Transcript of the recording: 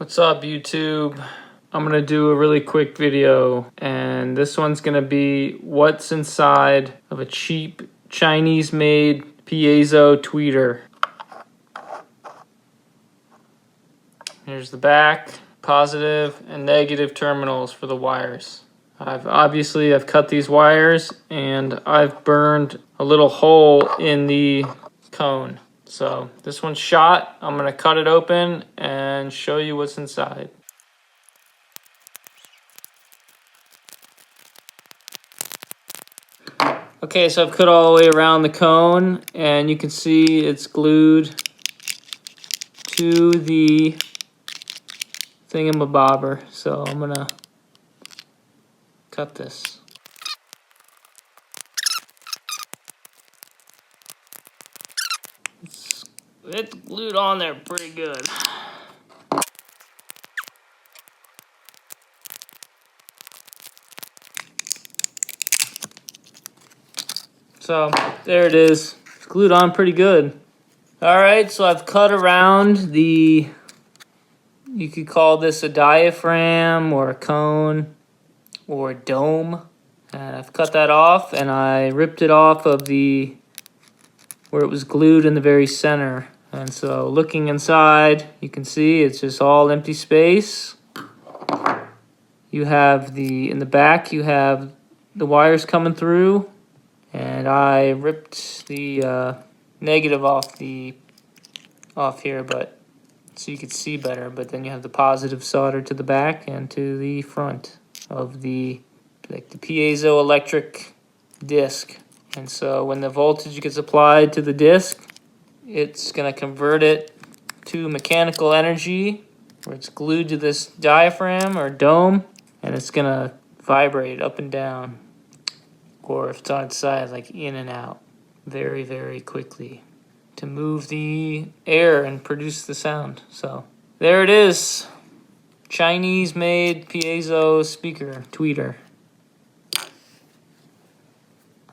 What's up, YouTube? I'm gonna do a really quick video, and this one's gonna be what's inside of a cheap Chinese-made piezo tweeter. Here's the back, positive and negative terminals for the wires. I've cut these wires and I've burned a little hole in the cone. So this one's shot. I'm gonna cut it open and show you what's inside. Okay, so I've cut all the way around the cone and you can see it's glued to the thingamabobber. So I'm gonna cut this. It's glued on there pretty good. So there it is. It's glued on pretty good. Alright, so I've cut around the, you could call this a diaphragm or a cone or a dome. And I've cut that off and I ripped it off of the, where it was glued in the very center. And so looking inside, you can see it's just all empty space. You have in the back, you have the wires coming through. And I ripped the negative off here, but so you could see better. But then you have the positive soldered to the back and to the front of the piezo electric disc. And so when the voltage gets applied to the disc, it's going to convert it to mechanical energy, where it's glued to this diaphragm or dome, and it's going to vibrate up and down. Or if it's on its side, like in and out, very, very quickly to move the air and produce the sound. So there it is, Chinese-made piezo speaker tweeter.